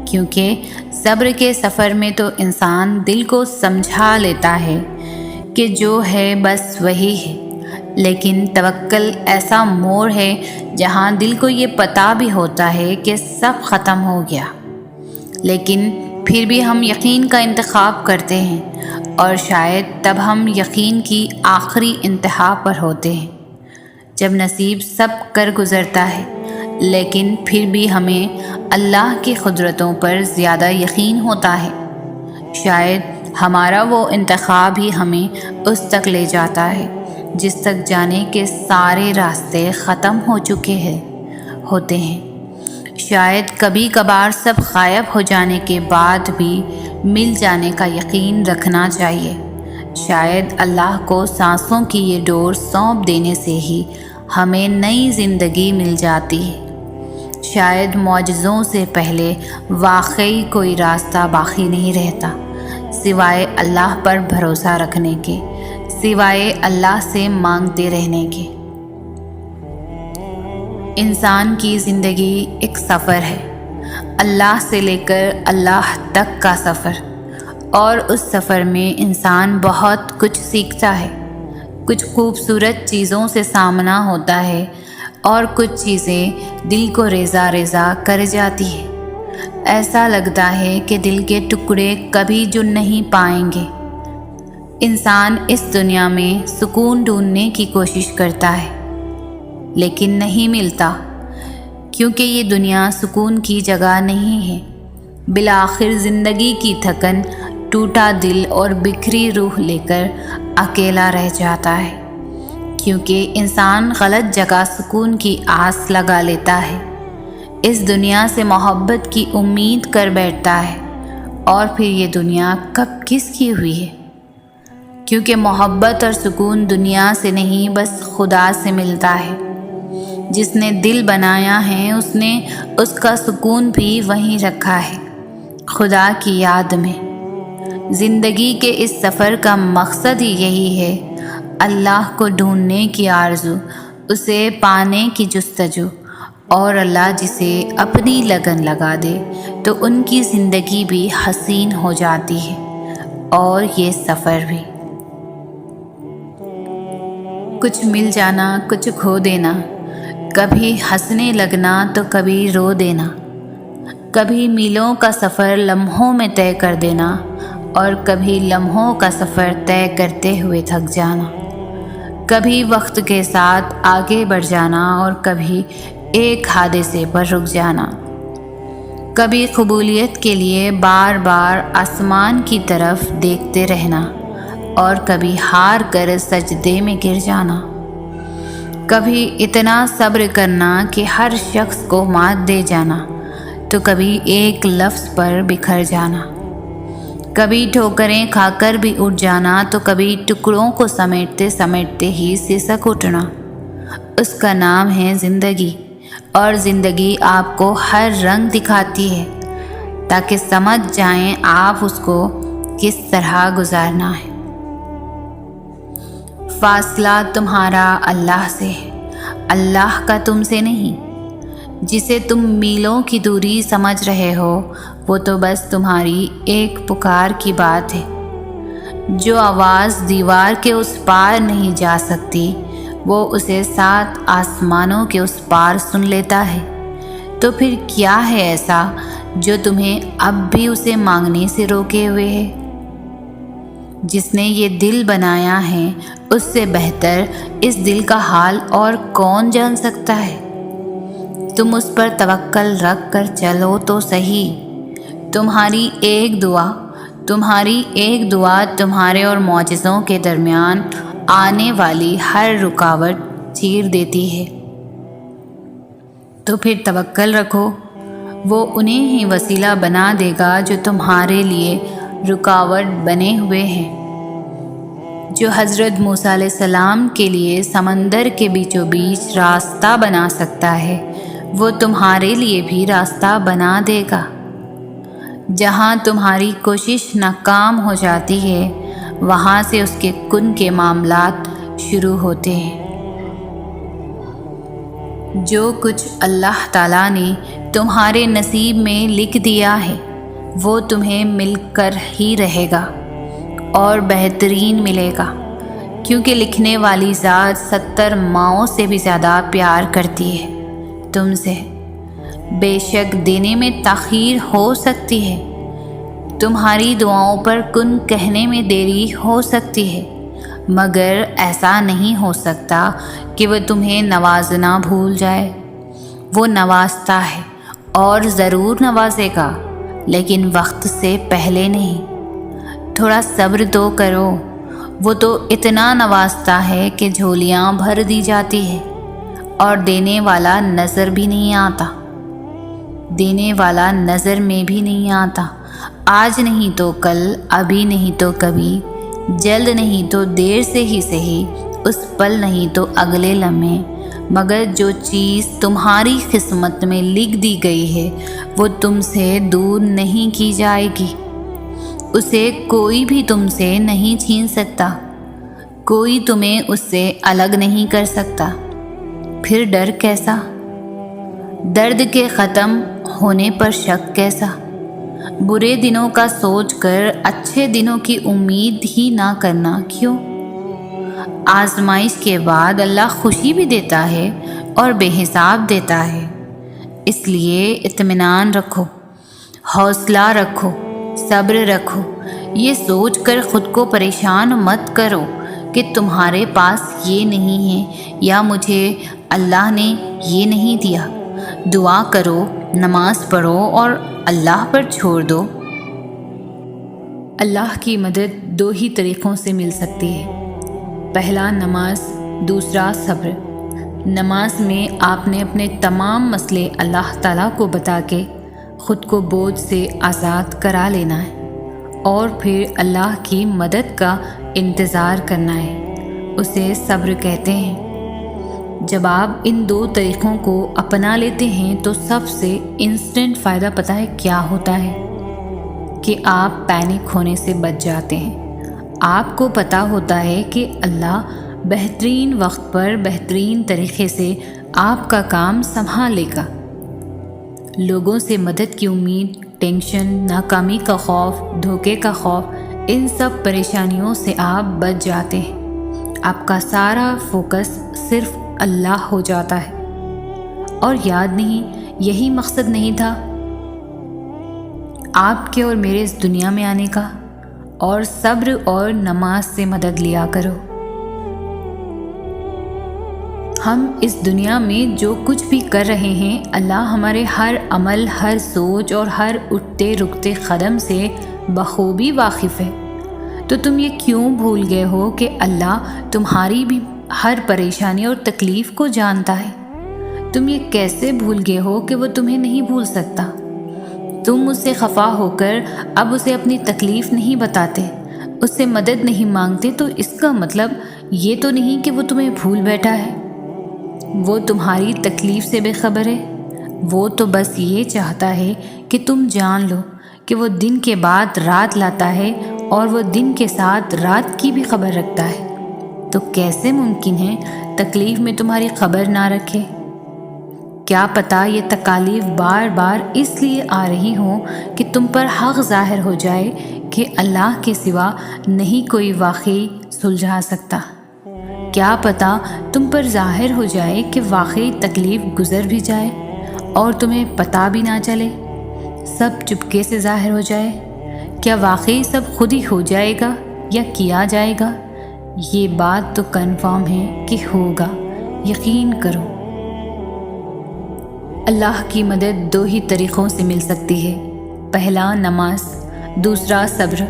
کیونکہ صبر کے سفر میں تو انسان دل کو سمجھا لیتا ہے کہ جو ہے بس وہی ہے، لیکن توکل ایسا موڑ ہے جہاں دل کو یہ پتہ بھی ہوتا ہے کہ سب ختم ہو گیا، لیکن پھر بھی ہم یقین کا انتخاب کرتے ہیں، اور شاید تب ہم یقین کی آخری انتہا پر ہوتے ہیں، جب نصیب سب کر گزرتا ہے، لیکن پھر بھی ہمیں اللہ کی قدرتوں پر زیادہ یقین ہوتا ہے۔ شاید ہمارا وہ انتخاب ہی ہمیں اس تک لے جاتا ہے جس تک جانے کے سارے راستے ختم ہو چکے ہوتے ہیں۔ شاید کبھی کبھار سب غائب ہو جانے کے بعد بھی مل جانے کا یقین رکھنا چاہیے۔ شاید اللہ کو سانسوں کی یہ ڈور سونپ دینے سے ہی ہمیں نئی زندگی مل جاتی ہے۔ شاید معجزوں سے پہلے واقعی کوئی راستہ باقی نہیں رہتا سوائے اللہ پر بھروسہ رکھنے کے، سوائے اللہ سے مانگتے رہنے کے۔ انسان کی زندگی ایک سفر ہے، اللہ سے لے کر اللہ تک کا سفر، اور اس سفر میں انسان بہت کچھ سیکھتا ہے۔ کچھ خوبصورت چیزوں سے سامنا ہوتا ہے اور کچھ چیزیں دل کو ریزہ ریزہ کر جاتی ہے۔ ایسا لگتا ہے کہ دل کے ٹکڑے کبھی جن نہیں پائیں گے۔ انسان اس دنیا میں سکون ڈھونڈنے کی کوشش کرتا ہے، لیکن نہیں ملتا، کیونکہ یہ دنیا سکون کی جگہ نہیں ہے۔ بالآخر زندگی کی تھکن، ٹوٹا دل اور بکھری روح لے کر اکیلا رہ جاتا ہے، کیونکہ انسان غلط جگہ سکون کی آس لگا لیتا ہے، اس دنیا سے محبت کی امید کر بیٹھتا ہے، اور پھر یہ دنیا کب کس کی ہوئی ہے؟ کیونکہ محبت اور سکون دنیا سے نہیں بس خدا سے ملتا ہے۔ جس نے دل بنایا ہے اس نے اس کا سکون بھی وہیں رکھا ہے، خدا کی یاد میں۔ زندگی کے اس سفر کا مقصد ہی یہی ہے، اللہ کو ڈھونڈنے کی آرزو، اسے پانے کی جستجو، اور اللہ جسے اپنی لگن لگا دے تو ان کی زندگی بھی حسین ہو جاتی ہے، اور یہ سفر بھی۔ کچھ مل جانا، کچھ کھو دینا، کبھی ہنسنے لگنا تو کبھی رو دینا، کبھی میلوں کا سفر لمحوں میں طے کر دینا، اور کبھی لمحوں کا سفر طے کرتے ہوئے تھک جانا، کبھی وقت کے ساتھ آگے بڑھ جانا اور کبھی ایک حادثے پر رک جانا، کبھی قبولیت کے لیے بار بار آسمان کی طرف دیکھتے رہنا اور کبھی ہار کر سجدے میں گر جانا، کبھی اتنا صبر کرنا کہ ہر شخص کو مات دے جانا تو کبھی ایک لفظ پر بکھر جانا، کبھی ٹھوکریں کھا کر بھی اٹھ جانا تو کبھی ٹکڑوں کو سمیٹتے سمیٹتے ہی سسک اٹھنا۔ اس کا نام ہے زندگی، اور زندگی آپ کو ہر رنگ دکھاتی ہے تاکہ سمجھ جائیں آپ اس کو کس طرح گزارنا ہے۔ فاصلہ تمہارا اللہ سے ہے، اللہ کا تم سے نہیں۔ جسے تم میلوں کی دوری سمجھ رہے ہو وہ تو بس تمہاری ایک پکار کی بات ہے۔ جو آواز دیوار کے اس پار نہیں جا سکتی وہ اسے 7 آسمانوں کے اس پار سن لیتا ہے، تو پھر کیا ہے ایسا جو تمہیں اب بھی اسے مانگنے سے روکے ہوئے ہے؟ جس نے یہ دل بنایا ہے اس سے بہتر اس دل کا حال اور کون جان سکتا ہے؟ تم اس پر توکل رکھ کر چلو تو صحیح، تمہاری ایک دعا تمہارے اور معجزوں کے درمیان آنے والی ہر رکاوٹ چیر دیتی ہے۔ تو پھر توکل رکھو، وہ انہیں ہی وسیلہ بنا دے گا جو تمہارے لیے رکاوٹ بنے ہوئے ہیں۔ جو حضرت موسیٰ علیہ السلام کے لیے سمندر کے بیچوں بیچ راستہ بنا سکتا ہے، وہ تمہارے لیے بھی راستہ بنا دے گا۔ جہاں تمہاری کوشش ناکام ہو جاتی ہے، وہاں سے اس کے کن کے معاملات شروع ہوتے ہیں۔ جو کچھ اللہ تعالیٰ نے تمہارے نصیب میں لکھ دیا ہے، وہ تمہیں مل کر ہی رہے گا اور بہترین ملے گا، کیونکہ لکھنے والی ذات 70 ماؤں سے بھی زیادہ پیار کرتی ہے تم سے۔ بے شک دینے میں تاخیر ہو سکتی ہے، تمہاری دعاؤں پر کن کہنے میں دیری ہو سکتی ہے، مگر ایسا نہیں ہو سکتا کہ وہ تمہیں نوازنا بھول جائے۔ وہ نوازتا ہے اور ضرور نوازے گا، لیکن وقت سے پہلے نہیں۔ تھوڑا صبر تو کرو، وہ تو اتنا نوازتا ہے کہ جھولیاں بھر دی جاتی ہے اور دینے والا نظر بھی نہیں آتا، دینے والا نظر میں بھی نہیں آتا۔ آج نہیں تو کل، ابھی نہیں تو کبھی، جلد نہیں تو دیر سے ہی صحیح، اس پل نہیں تو اگلے لمحے، مگر جو چیز تمہاری قسمت میں لکھ دی گئی ہے وہ تم سے دور نہیں کی جائے گی۔ اسے کوئی بھی تم سے نہیں چھین سکتا، کوئی تمہیں اس سے الگ نہیں کر سکتا۔ پھر ڈر کیسا؟ درد کے ختم ہونے پر شک کیسا؟ برے دنوں کا سوچ کر اچھے دنوں کی امید ہی نہ کرنا کیوں؟ آزمائش کے بعد اللہ خوشی بھی دیتا ہے اور بے حساب دیتا ہے، اس لیے اطمینان رکھو، حوصلہ رکھو، صبر رکھو۔ یہ سوچ کر خود کو پریشان مت کرو کہ تمہارے پاس یہ نہیں ہے یا مجھے اللہ نے یہ نہیں دیا۔ دعا کرو، نماز پڑھو اور اللہ پر چھوڑ دو۔ اللہ کی مدد 2 ہی طریقوں سے مل سکتی ہے، پہلا نماز، دوسرا صبر۔ نماز میں آپ نے اپنے تمام مسئلے اللہ تعالیٰ کو بتا کے خود کو بوجھ سے آزاد کرا لینا ہے، اور پھر اللہ کی مدد کا انتظار کرنا ہے، اسے صبر کہتے ہیں۔ جب آپ ان 2 طریقوں کو اپنا لیتے ہیں تو سب سے انسٹنٹ فائدہ پتہ ہے کیا ہوتا ہے؟ کہ آپ پینک ہونے سے بچ جاتے ہیں۔ آپ کو پتہ ہوتا ہے کہ اللہ بہترین وقت پر بہترین طریقے سے آپ کا کام سنبھال لے گا۔ لوگوں سے مدد کی امید، ٹینشن، ناکامی کا خوف، دھوکے کا خوف، ان سب پریشانیوں سے آپ بچ جاتے ہیں۔ آپ کا سارا فوکس صرف اللہ ہو جاتا ہے۔ اور یاد نہیں، یہی مقصد نہیں تھا آپ کے اور میرے اس دنیا میں آنے کا؟ اور صبر اور نماز سے مدد لیا کرو۔ ہم اس دنیا میں جو کچھ بھی کر رہے ہیں، اللہ ہمارے ہر عمل، ہر سوچ اور ہر اٹھتے رکتے قدم سے بخوبی واقف ہے۔ تو تم یہ کیوں بھول گئے ہو کہ اللہ تمہاری بھی ہر پریشانی اور تکلیف کو جانتا ہے؟ تم یہ کیسے بھول گئے ہو کہ وہ تمہیں نہیں بھول سکتا؟ تم اس سے خفا ہو کر اب اسے اپنی تکلیف نہیں بتاتے، اس سے مدد نہیں مانگتے، تو اس کا مطلب یہ تو نہیں کہ وہ تمہیں بھول بیٹھا ہے۔ وہ تمہاری تکلیف سے بے خبر ہے۔ وہ تو بس یہ چاہتا ہے کہ تم جان لو کہ وہ دن کے بعد رات لاتا ہے اور وہ دن کے ساتھ رات کی بھی خبر رکھتا ہے۔ تو کیسے ممکن ہے تکلیف میں تمہاری خبر نہ رکھے؟ کیا پتہ یہ تکالیف بار بار اس لیے آ رہی ہوں کہ تم پر حق ظاہر ہو جائے کہ اللہ کے سوا نہیں کوئی واقعی سلجھا سکتا۔ کیا پتہ تم پر ظاہر ہو جائے کہ واقعی تکلیف گزر بھی جائے اور تمہیں پتہ بھی نہ چلے، سب چپکے سے ظاہر ہو جائے۔ کیا واقعی سب خود ہی ہو جائے گا یا کیا جائے گا؟ یہ بات تو کنفرم ہے کہ ہوگا، یقین کرو۔ اللہ کی مدد 2 ہی طریقوں سے مل سکتی ہے، پہلا نماز، دوسرا صبر۔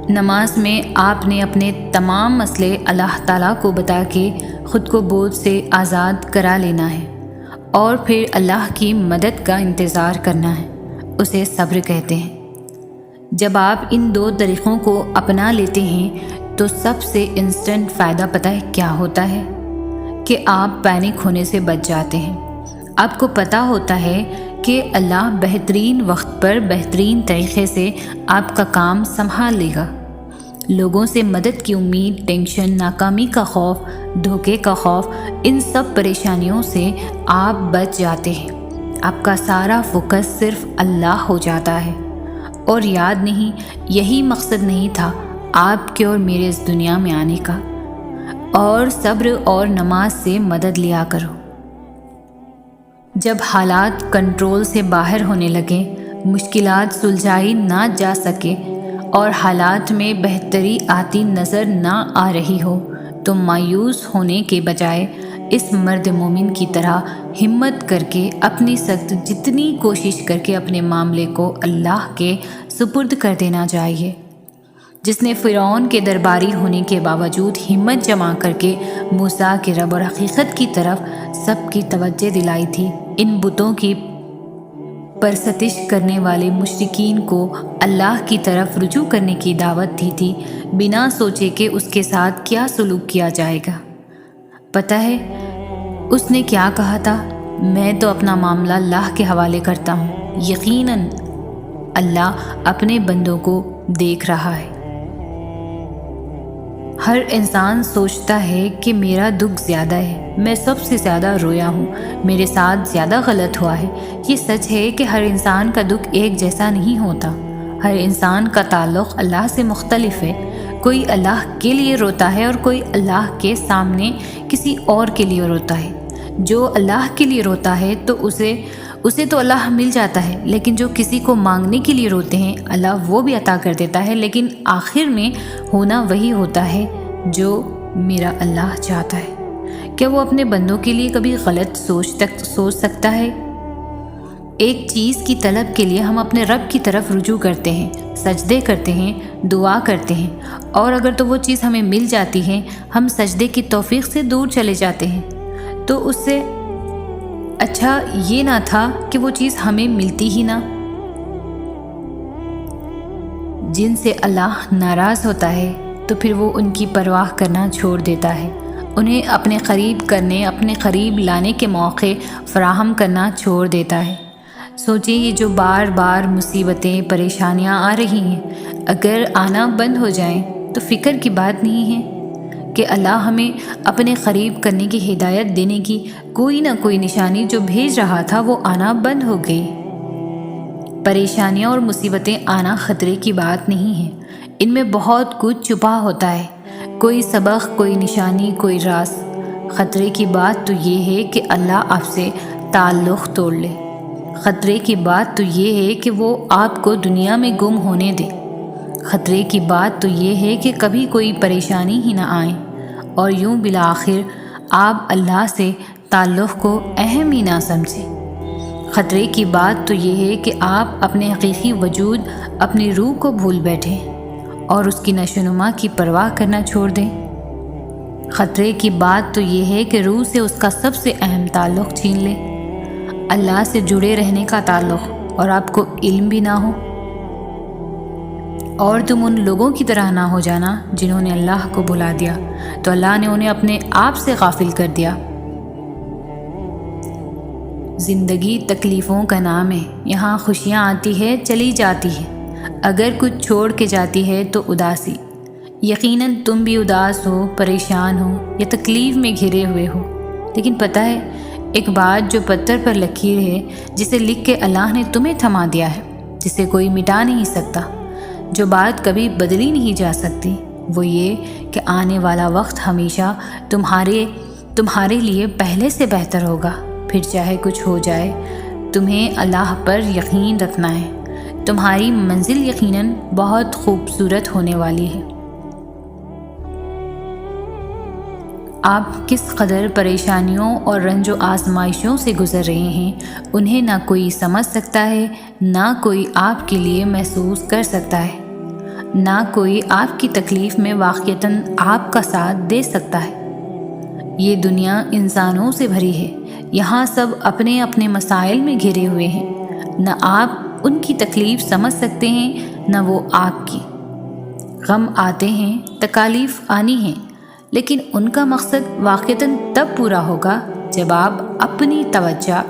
نماز میں آپ نے اپنے تمام مسئلے اللہ تعالیٰ کو بتا کے خود کو بوجھ سے آزاد کرا لینا ہے، اور پھر اللہ کی مدد کا انتظار کرنا ہے، اسے صبر کہتے ہیں۔ جب آپ ان 2 طریقوں کو اپنا لیتے ہیں تو سب سے انسٹنٹ فائدہ پتہ ہے کیا ہوتا ہے؟ کہ آپ پینک ہونے سے بچ جاتے ہیں۔ آپ کو پتہ ہوتا ہے کہ اللہ بہترین وقت پر بہترین طریقے سے آپ کا کام سنبھال لے گا۔ لوگوں سے مدد کی امید، ٹینشن، ناکامی کا خوف، دھوکے کا خوف، ان سب پریشانیوں سے آپ بچ جاتے ہیں۔ آپ کا سارا فوکس صرف اللہ ہو جاتا ہے۔ اور یاد نہیں، یہی مقصد نہیں تھا آپ کے اور میرے اس دنیا میں آنے کا؟ اور صبر اور نماز سے مدد لیا کرو۔ جب حالات کنٹرول سے باہر ہونے لگیں، مشکلات سلجھائی نہ جا سکے اور حالات میں بہتری آتی نظر نہ آ رہی ہو تو مایوس ہونے کے بجائے اس مرد مومن کی طرح ہمت کر کے اپنی سخت جتنی کوشش کر کے اپنے معاملے کو اللہ کے سپرد کر دینا چاہیے، جس نے فرعون کے درباری ہونے کے باوجود ہمت جمع کر کے موسیٰ کے رب اور حقیقت کی طرف سب کی توجہ دلائی تھی۔ ان بتوں کی پرستش کرنے والے مشرکین کو اللہ کی طرف رجوع کرنے کی دعوت دی تھی، بنا سوچے کہ اس کے ساتھ کیا سلوک کیا جائے گا۔ پتہ ہے اس نے کیا کہا تھا؟ میں تو اپنا معاملہ اللہ کے حوالے کرتا ہوں، یقیناً اللہ اپنے بندوں کو دیکھ رہا ہے۔ ہر انسان سوچتا ہے کہ میرا دکھ زیادہ ہے، میں سب سے زیادہ رویا ہوں، میرے ساتھ زیادہ غلط ہوا ہے۔ یہ سچ ہے کہ ہر انسان کا دکھ ایک جیسا نہیں ہوتا۔ ہر انسان کا تعلق اللہ سے مختلف ہے۔ کوئی اللہ کے لیے روتا ہے اور کوئی اللہ کے سامنے کسی اور کے لیے روتا ہے۔ جو اللہ کے لیے روتا ہے تو اسے تو اللہ مل جاتا ہے، لیکن جو کسی کو مانگنے کے لیے روتے ہیں اللہ وہ بھی عطا کر دیتا ہے، لیکن آخر میں ہونا وہی ہوتا ہے جو میرا اللہ چاہتا ہے۔ کیا وہ اپنے بندوں کے لیے کبھی غلط سوچ سکتا ہے؟ ایک چیز کی طلب کے لیے ہم اپنے رب کی طرف رجوع کرتے ہیں، سجدے کرتے ہیں، دعا کرتے ہیں، اور اگر تو وہ چیز ہمیں مل جاتی ہے ہم سجدے کی توفیق سے دور چلے جاتے ہیں۔ تو اس سے اچھا یہ نہ تھا کہ وہ چیز ہمیں ملتی ہی نہ؟ جن سے اللہ ناراض ہوتا ہے تو پھر وہ ان کی پرواہ کرنا چھوڑ دیتا ہے، انہیں اپنے قریب کرنے، اپنے قریب لانے کے موقع فراہم کرنا چھوڑ دیتا ہے۔ سوچیں یہ جو بار بار مصیبتیں، پریشانیاں آ رہی ہیں، اگر آنا بند ہو جائیں تو فکر کی بات نہیں ہے کہ اللہ ہمیں اپنے قریب کرنے کی ہدایت دینے کی کوئی نہ کوئی نشانی جو بھیج رہا تھا وہ آنا بند ہو گئی۔ پریشانیاں اور مصیبتیں آنا خطرے کی بات نہیں ہے، ان میں بہت کچھ چھپا ہوتا ہے، کوئی سبق، کوئی نشانی، کوئی راز۔ خطرے کی بات تو یہ ہے کہ اللہ آپ سے تعلق توڑ لے، خطرے کی بات تو یہ ہے کہ وہ آپ کو دنیا میں گم ہونے دے، خطرے کی بات تو یہ ہے کہ کبھی کوئی پریشانی ہی نہ آئے اور یوں بالآخر آپ اللہ سے تعلق کو اہم ہی نہ سمجھیں۔ خطرے کی بات تو یہ ہے کہ آپ اپنے حقیقی وجود، اپنی روح کو بھول بیٹھیں اور اس کی نشو و نما کی پرواہ کرنا چھوڑ دیں۔ خطرے کی بات تو یہ ہے کہ روح سے اس کا سب سے اہم تعلق چھین لیں، اللہ سے جڑے رہنے کا تعلق، اور آپ کو علم بھی نہ ہو، اور تم ان لوگوں کی طرح نہ ہو جانا جنہوں نے اللہ کو بھلا دیا تو اللہ نے انہیں اپنے آپ سے غافل کر دیا۔ زندگی تکلیفوں کا نام ہے، یہاں خوشیاں آتی ہے، چلی جاتی ہے، اگر کچھ چھوڑ کے جاتی ہے تو اداسی۔ یقیناً تم بھی اداس ہو، پریشان ہو یا تکلیف میں گھرے ہوئے ہو، لیکن پتہ ہے ایک بات جو پتھر پر لکیر ہے، جسے لکھ کے اللہ نے تمہیں تھما دیا ہے، جسے کوئی مٹا نہیں سکتا، جو بات کبھی بدلی نہیں جا سکتی، وہ یہ کہ آنے والا وقت ہمیشہ تمہارے لیے پہلے سے بہتر ہوگا۔ پھر چاہے کچھ ہو جائے، تمہیں اللہ پر یقین رکھنا ہے، تمہاری منزل یقیناً بہت خوبصورت ہونے والی ہے۔ آپ کس قدر پریشانیوں اور رنج و آزمائشوں سے گزر رہے ہیں، انہیں نہ کوئی سمجھ سکتا ہے، نہ کوئی آپ کے لیے محسوس کر سکتا ہے، نہ کوئی آپ کی تکلیف میں واقعتاً آپ کا ساتھ دے سکتا ہے۔ یہ دنیا انسانوں سے بھری ہے، یہاں سب اپنے اپنے مسائل میں گھرے ہوئے ہیں، نہ آپ ان کی تکلیف سمجھ سکتے ہیں، نہ وہ آپ کی۔ غم آتے ہیں، تکالیف آنی ہیں، لیکن ان کا مقصد واقعتاً تب پورا ہوگا جب آپ اپنی توجہ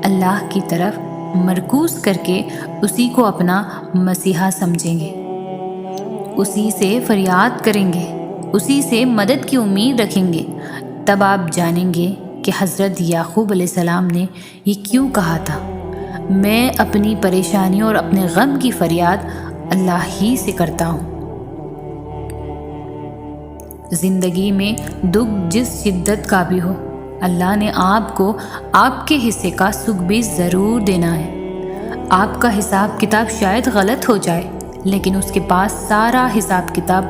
اللہ کی طرف مرکوز کر کے اسی کو اپنا مسیحا سمجھیں گے، اسی سے فریاد کریں گے، اسی سے مدد کی امید رکھیں گے۔ تب آپ جانیں گے کہ حضرت یعقوب علیہ السلام نے یہ کیوں کہا تھا، میں اپنی پریشانی اور اپنے غم کی فریاد اللہ ہی سے کرتا ہوں۔ زندگی میں دکھ جس شدت کا بھی ہو، اللہ نے آپ کو آپ کے حصے کا سکھ بھی ضرور دینا ہے۔ آپ کا حساب کتاب شاید غلط ہو جائے، لیکن اس کے پاس سارا حساب کتاب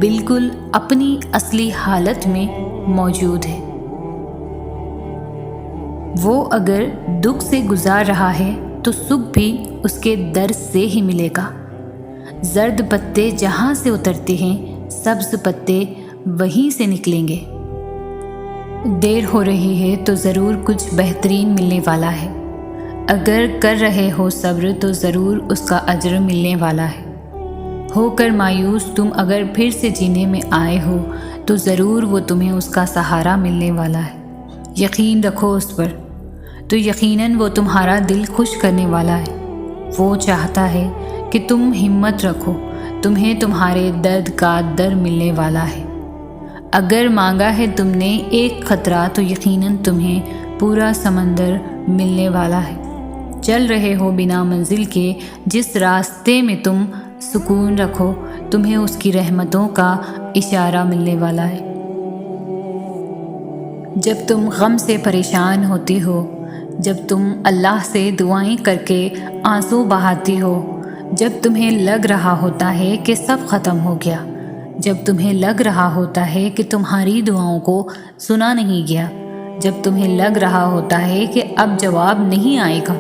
بالکل اپنی اصلی حالت میں موجود ہے۔ وہ اگر دکھ سے گزار رہا ہے تو سکھ بھی اس کے در سے ہی ملے گا۔ زرد پتے جہاں سے اترتے ہیں، سبز پتے وہیں سے نکلیں گے۔ دیر ہو رہی ہے تو ضرور کچھ بہترین ملنے والا ہے۔ اگر کر رہے ہو صبر تو ضرور اس کا اجر ملنے والا ہے۔ ہو کر مایوس تم اگر پھر سے جینے میں آئے ہو تو ضرور وہ تمہیں اس کا سہارا ملنے والا ہے۔ یقین رکھو اس پر، تو یقیناً وہ تمہارا دل خوش کرنے والا ہے۔ وہ چاہتا ہے کہ تم ہمت رکھو، تمہیں تمہارے درد کا در ملنے والا ہے۔ اگر مانگا ہے تم نے ایک خطرہ تو یقیناً تمہیں پورا سمندر ملنے والا ہے۔ چل رہے ہو بنا منزل کے، جس راستے میں تم سکون رکھو تمہیں اس کی رحمتوں کا اشارہ ملنے والا ہے۔ جب تم غم سے پریشان ہوتی ہو، جب تم اللہ سے دعائیں کر کے آنسو بہاتی ہو، جب تمہیں لگ رہا ہوتا ہے کہ سب ختم ہو گیا، جب تمہیں لگ رہا ہوتا ہے کہ تمہاری دعاؤں کو سنا نہیں گیا، جب تمہیں لگ رہا ہوتا ہے کہ اب جواب نہیں آئے گا،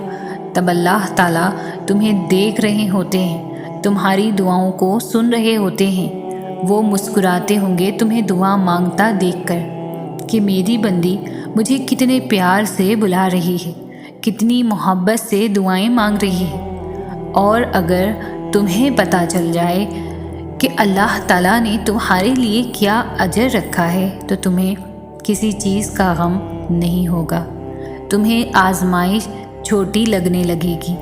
تب اللہ تعالیٰ تمہیں دیکھ رہے ہوتے ہیں، تمہاری دعاؤں کو سن رہے ہوتے ہیں۔ وہ مسکراتے ہوں گے تمہیں دعا مانگتا دیکھ کر کہ میری بندی مجھے کتنے پیار سے بلا رہی ہے، کتنی محبت سے دعائیں مانگ رہی ہے۔ اور اگر تمہیں پتہ چل جائے کہ اللہ تعالیٰ نے تمہارے لیے کیا اجر رکھا ہے تو تمہیں کسی چیز کا غم نہیں ہوگا۔ تمہیں آزمائش چھوٹی لگنے لگے گی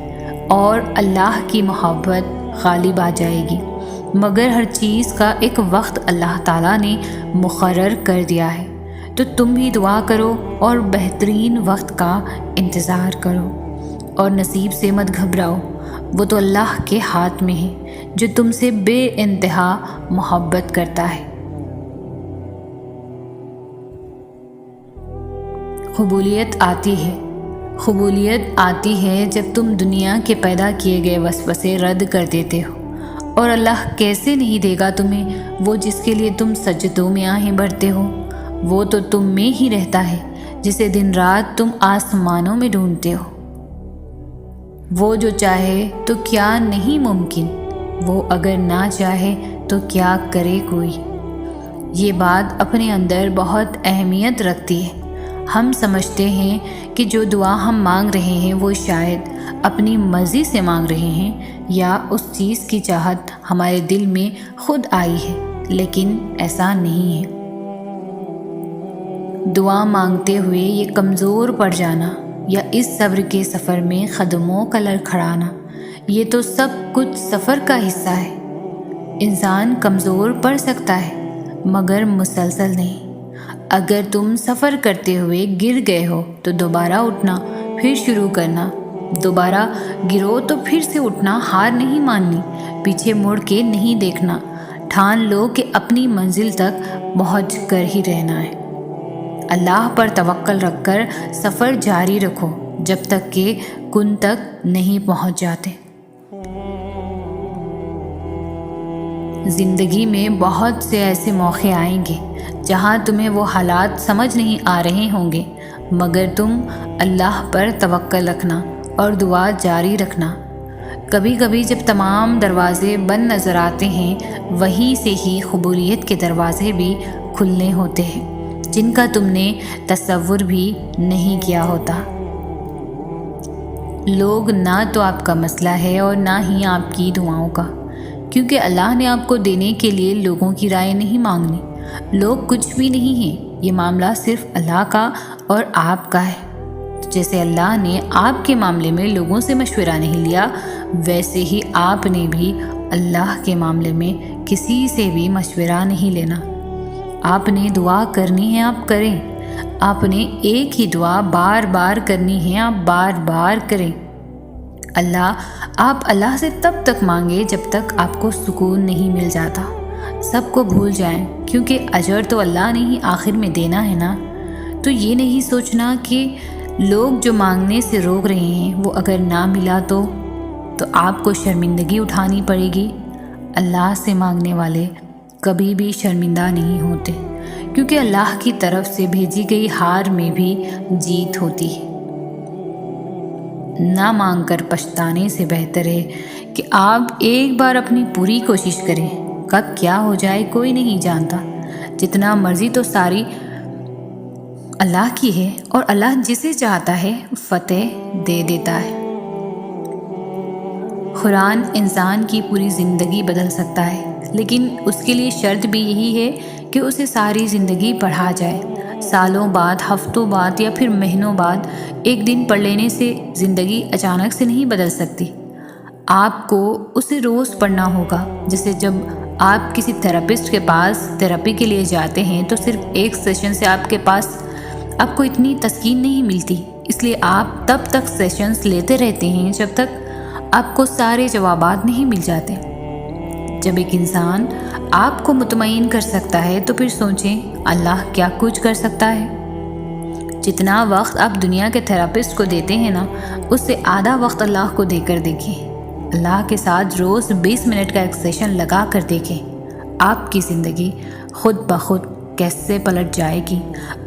اور اللہ کی محبت غالب آ جائے گی، مگر ہر چیز کا ایک وقت اللہ تعالیٰ نے مقرر کر دیا ہے۔ تو تم بھی دعا کرو اور بہترین وقت کا انتظار کرو، اور نصیب سے مت گھبراؤ، وہ تو اللہ کے ہاتھ میں ہے جو تم سے بے انتہا محبت کرتا ہے۔ قبولیت آتی ہے جب تم دنیا کے پیدا کیے گئے وسوسے رد کر دیتے ہو، اور اللہ کیسے نہیں دے گا تمہیں وہ جس کے لیے تم سجدوں میں آہیں بھرتے ہو۔ وہ تو تم میں ہی رہتا ہے جسے دن رات تم آسمانوں میں ڈھونڈتے ہو۔ وہ جو چاہے تو کیا نہیں ممکن، وہ اگر نہ چاہے تو کیا کرے کوئی۔ یہ بات اپنے اندر بہت اہمیت رکھتی ہے۔ ہم سمجھتے ہیں کہ جو دعا ہم مانگ رہے ہیں وہ شاید اپنی مرضی سے مانگ رہے ہیں یا اس چیز کی چاہت ہمارے دل میں خود آئی ہے، لیکن ایسا نہیں ہے۔ دعا مانگتے ہوئے یہ کمزور پڑ جانا یا اس صبر کے سفر میں قدموں کا لڑکھڑانا، یہ تو سب کچھ سفر کا حصہ ہے۔ انسان کمزور پڑ سکتا ہے مگر مسلسل نہیں۔ اگر تم سفر کرتے ہوئے گر گئے ہو تو دوبارہ اٹھنا، پھر شروع کرنا، دوبارہ گرو تو پھر سے اٹھنا، ہار نہیں ماننی، پیچھے مڑ کے نہیں دیکھنا، ٹھان لو کہ اپنی منزل تک پہنچ کر ہی رہنا ہے۔ اللہ پر توکل رکھ کر سفر جاری رکھو جب تک کہ کن تک نہیں پہنچ جاتے۔ زندگی میں بہت سے ایسے موقع آئیں گے جہاں تمہیں وہ حالات سمجھ نہیں آ رہے ہوں گے، مگر تم اللہ پر توکل رکھنا اور دعا جاری رکھنا۔ کبھی کبھی جب تمام دروازے بند نظر آتے ہیں، وہیں سے ہی قبولیت کے دروازے بھی کھلنے ہوتے ہیں جن کا تم نے تصور بھی نہیں کیا ہوتا۔ لوگ نہ تو آپ کا مسئلہ ہے اور نہ ہی آپ کی دعاؤں کا، کیونکہ اللہ نے آپ کو دینے کے لیے لوگوں کی رائے نہیں مانگنی۔ لوگ کچھ بھی نہیں ہیں، یہ معاملہ صرف اللہ کا اور آپ کا ہے۔ جیسے اللہ نے آپ کے معاملے میں لوگوں سے مشورہ نہیں لیا، ویسے ہی آپ نے بھی اللہ کے معاملے میں کسی سے بھی مشورہ نہیں لینا۔ آپ نے دعا کرنی ہے، آپ کریں۔ آپ نے ایک ہی دعا بار بار کرنی ہے، آپ بار بار کریں۔ آپ اللہ سے تب تک مانگے جب تک آپ کو سکون نہیں مل جاتا۔ سب کو بھول جائیں، کیونکہ اجر تو اللہ نے ہی آخر میں دینا ہے نا۔ تو یہ نہیں سوچنا کہ لوگ جو مانگنے سے روک رہے ہیں وہ اگر نہ ملا تو آپ کو شرمندگی اٹھانی پڑے گی۔ اللہ سے مانگنے والے کبھی بھی شرمندہ نہیں ہوتے، کیونکہ اللہ کی طرف سے بھیجی گئی ہار میں بھی جیت ہوتی ہے۔ نہ مانگ کر پچھتانے سے بہتر ہے کہ آپ ایک بار اپنی پوری کوشش کریں۔ کب کیا ہو جائے کوئی نہیں جانتا۔ جتنا مرضی تو ساری اللہ کی ہے، اور اللہ جسے چاہتا ہے فتح دے دیتا ہے۔ قرآن انسان کی پوری زندگی بدل سکتا ہے، لیکن اس کے لیے شرط بھی یہی ہے کہ اسے ساری زندگی پڑھا جائے۔ سالوں بعد، ہفتوں بعد یا پھر مہینوں بعد ایک دن پڑھ لینے سے زندگی اچانک سے نہیں بدل سکتی۔ آپ کو اسے روز پڑھنا ہوگا۔ جیسے جب آپ کسی تھراپسٹ کے پاس تھراپی کے لیے جاتے ہیں تو صرف ایک سیشن سے آپ کو اتنی تسکین نہیں ملتی، اس لیے آپ تب تک سیشنز لیتے رہتے ہیں جب تک آپ کو سارے جوابات نہیں مل جاتے۔ جب ایک انسان آپ کو مطمئن کر سکتا ہے تو پھر سوچیں اللہ کیا کچھ کر سکتا ہے۔ جتنا وقت آپ دنیا کے تھراپسٹ کو دیتے ہیں نا، اس سے آدھا وقت اللہ کو دے کر دیکھیں۔ اللہ کے ساتھ روز 20 منٹ کا ایک سیشن لگا کر دیکھیں، آپ کی زندگی خود بخود کیسے پلٹ جائے گی،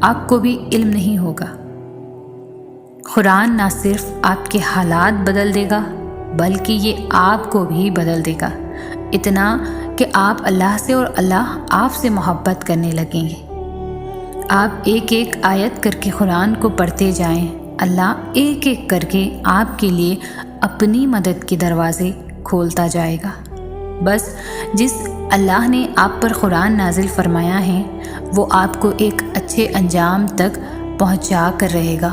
آپ کو بھی علم نہیں ہوگا۔ قرآن نہ صرف آپ کے حالات بدل دے گا بلکہ یہ آپ کو بھی بدل دے گا، اتنا کہ آپ اللہ سے اور اللہ آپ سے محبت کرنے لگیں گے۔ آپ ایک ایک آیت کر کے قرآن کو پڑھتے جائیں، اللہ ایک ایک کر کے آپ کے لیے اپنی مدد کے دروازے کھولتا جائے گا۔ بس جس اللہ نے آپ پر قرآن نازل فرمایا ہے وہ آپ کو ایک اچھے انجام تک پہنچا کر رہے گا۔